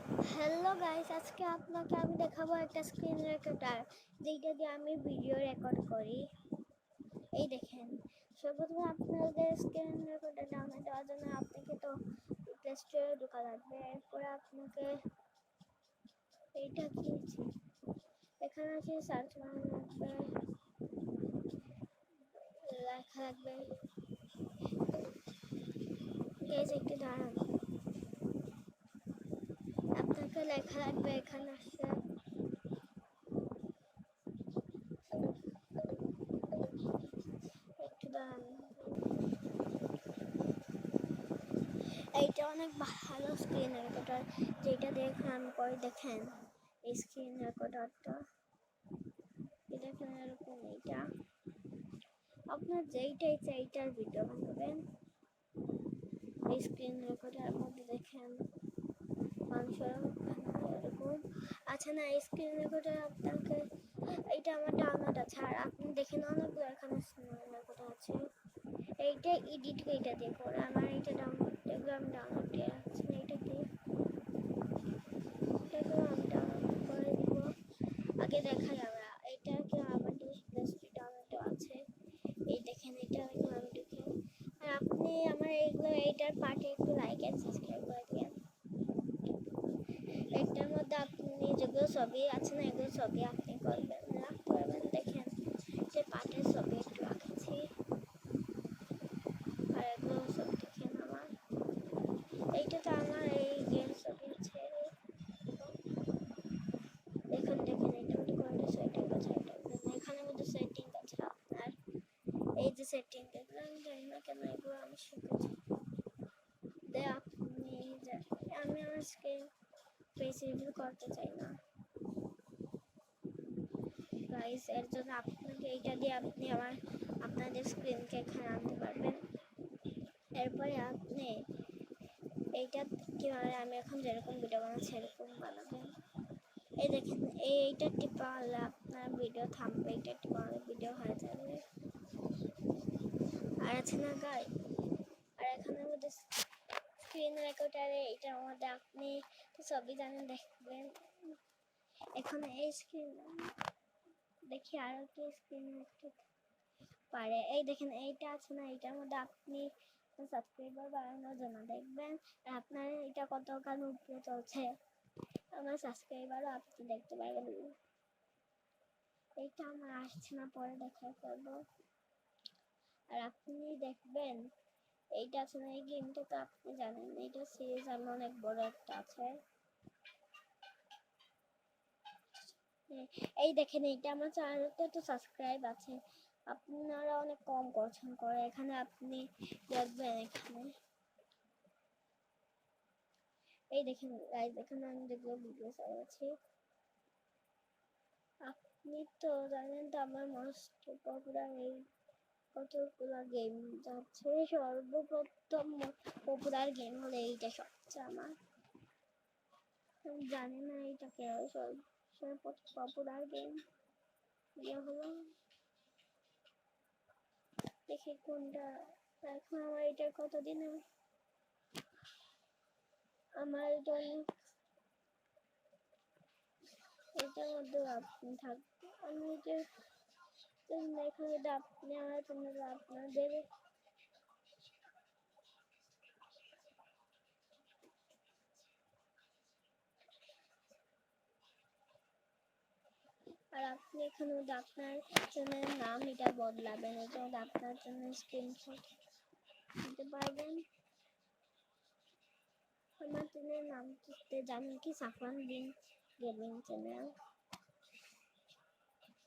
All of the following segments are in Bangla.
হ্যালো গাইস, আজকে আপনাকে আমি দেখাবো একটা স্ক্রিন রেকর্ডার যেটা দিয়ে আমি ভিডিও রেকর্ড করি। এই দেখেন, সর্বপ্রথমে আপনাদের স্ক্রিন রেকর্ডার ডাউনলোড দেওয়ার জন্য আপনাকে তো প্লে স্টোরে ঢোকা লাগবে। এরপরে আপনাকে এইটা কি এখানে আছে সার্চ করা লাগবে, লেখা লাগবে গাইস, একটু দাঁড়ান, আপনাকে লেখা লাগবে এখানে আসছে একটু দাঁড়ান। এইটা অনেক ভালো স্ক্রিন রেকর্ডার, যেটা দেখে আমি পরে দেখেন এই স্ক্রিন রেকর্ডারটা দেখেন এরকম। এইটা আপনার যেইটাই চাইটার ভিডিও বানাবেন এই স্ক্রিন রেকর্ডার মধ্যে দেখেন মানুষের এরকম আছে না। এই স্ক্রিন রেকর্ডার আপনাকে এইটা আমার ডাউনলোড আছে, আর আপনি দেখেন অনেকগুলো এখানে স্ক্রিন রেকর্ডার আছে। এইটা এডিট এইটা দিয়ে করে আমার এইটা ডাউনলোড, এগুলো আমি ডাউনলোড দিয়ে রাখছি না। এইটা দিয়ে এগুলো আমি ডাউনলোড করে দিব। আগে দেখাই আমরা এইটা কি আমার প্লেস্টোরে ডাউনলোড আছে। এই দেখেন এটা আমি ঢুকে, আর আপনি আমার এইগুলো এইটার পার্টে একটু লাইক এন্ড সাবস্ক্রাইব করে দিবেন। এটার মধ্যে আপনি যেগুলো ছবি আছে না এগুলো ছবি আপনি করবেন দেখেন যে পার্টের ছবি একটু রাখছি, আর এগুলো সব দেখেন আমার এইটা তো আমার এই গেম ছবি আছে। দেখেন দেখেন এটার মধ্যে কোনটা সেটিং আছে, এখানের মধ্যে সেটিং আছে আপনার। এই যে সেটিং এগুলো আমি জানি না কেন, এগুলো আমি শিখেছি। আপনি আমি আমার স্ক্রিন পেজ রিভিউ করতে চাই না গাইস, এর জন্য আপনাকে এইটা দিয়ে আপনি আপনাদের স্ক্রিনকে এখানে আনতে পারবেন। এরপরে আপনি এইটা কিভাবে আমি এখন যেরকম ভিডিও বানাচ্ছি সেরকম বানাবেন। এই দেখেন এইটা টিপা হলে আপনার ভিডিও থামবে, এইটা টিপা হলে ভিডিও হয়ে যাবে। আর আছে না গাই, আর এখানের মধ্যে স্ক্রিন রেকর্ডারে এটার মধ্যে আপনি তো সবই জানেন দেখবেন। এখানে এই স্ক্রিন দেখি আরো কি স্ক্রিন রেকর্ড পারে। এই দেখেন এইটা আছে না, এইটার মধ্যে আপনি সাবস্ক্রাইবার বাড়ানোর জন্য দেখবেন আর আপনার এটা কতখানি উপরে চলছে আমার সাবস্ক্রাইবারও আপনি দেখতে পারবেন। এইটা আমার আসছে না, পরে দেখাই করবো। আর আপনি দেখবেন এইটা আছে না, এই গেমটা তো আপনি জানেন এইটা সিরিজ আমার অনেক বড় একটা আছে। এই দেখেন এইটা আমার চ্যানেলতে তো সাবস্ক্রাইব আছে, আপনারা অনেক কম করছেন করে। এখানে আপনি দেখবেন এখানে এই দেখেন গাইস, এখানে আমি যেগুলো ভিডিও চালাচ্ছি আপনি তো জানেন তো আমার মোস্ট পপুলার এই কতগুলো গেম যাচ্ছে। সর্বপ্রথম পপুলার গেম হলো এইটা, সবচেয়ে আমার আমি জানি না এইটা কে সর্বোচ্চ পপুলার গেম ইয়ে হলো, দেখি কোনটা। এখন আমার এটা কতদিন আমার এটা এটার মধ্যে আপনি থাকবে। আমি এটা এখানে আপনি আমার চ্যানেলে আপনাদের আর আপনি এখানে আপনার চ্যানেলের নাম এটা বদলাবেন, এটা আপনার চ্যানেল স্ক্রিনশট দিতে পারবেন। আমার চ্যানেলের নাম জানেন কি, সাফরান বিন গেমিং চ্যানেল।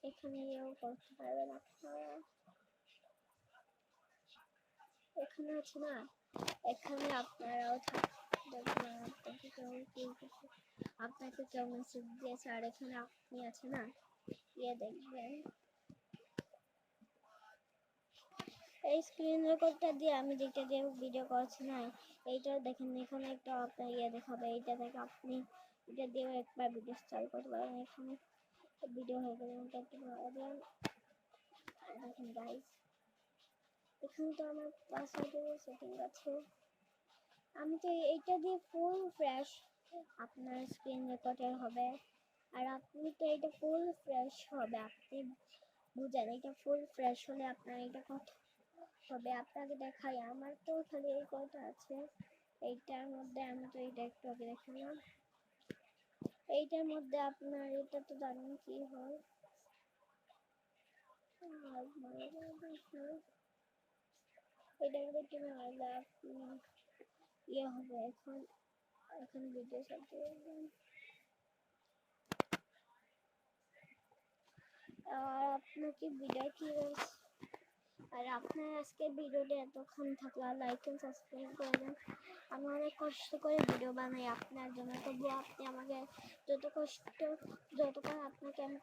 এখানে করতে পারবেন আপনারা। এখানে আছে না, এখানে আপনারাও দেখবেন আপনাকে কেউ মেসেজ দিয়েছে, আর এখানে আপনি আছে না ইয়ে দেখবেন। এই স্ক্রিন রেকর্ডটা দিয়ে আমি যেটা দিয়ে ভিডিও করছি না এইটা দেখেন, এখানে একটা আপনার ইয়ে দেখাবে, এইটা দেখে আপনি এটা দিয়ে একবার ভিডিও চালু করতে পারেন। এখানে ভিডিও হয়ে গেলে একটু ভালো দেখেন গাইস, এখানে তো আমার পাসওয়ার্ডের সেটিং আছে। আমি তো এইটা দিয়ে ফুল ফ্রেশ আপনার স্ক্রিন রেকর্ডার হবে। আর আপনি তো এটা ফুল ফ্রেশ হবে, আপনি বুঝেন এটা ফুল ফ্রেশ হলে আপনার এটা কথা হবে। আপনাকে দেখাই, আমার তো খালি এই কয়টা আছে, এইটার মধ্যে আমি তো এইটা একটু আগে দেখালাম। এইটার মধ্যে আপনার এটা তো জানেন কি হয়, এটার মধ্যে কি মারলে আপনি ইয়ে হবে। এখন এখন ভিডিও সাথে আর আপনাকে বিদায় কি আর আপনার আজকে ভিডিওটা এতক্ষণ থাকলে লাইক এন্ড সাবস্ক্রাইব করবেন। আমি অনেক কষ্ট করে ভিডিও বানাই আপনার জন্য, তবুও আপনি আমাকে যতক্ষণ আপনাকে আমি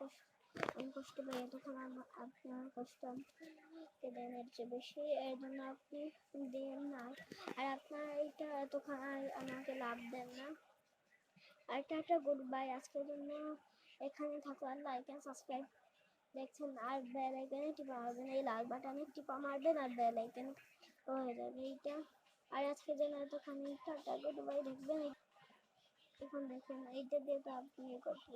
কষ্ট পাই, এতক্ষণ আপনি আমার কষ্ট দেন এর চেয়ে বেশি, এর জন্য আপনি দেন না। আর আপনার এইটা এতক্ষণ আর আমাকে লাভ দেন না। আর টাটা, গুড বাই আজকের জন্য। এখানে থাকলাম, লাইক এন্ড সাবস্ক্রাইব দেখছেন, আর বেল আইকনে টিপা মারবেন, এই লাল বাটনে টিপা মারবেন আর বেল আইকনে হয়ে যাবে এইটা। আর আজকের জন্য এতক্ষণ টাটা, গুড বাই। দেখবেন এখন দেখেন এইটা দিয়ে তো আপনি করতে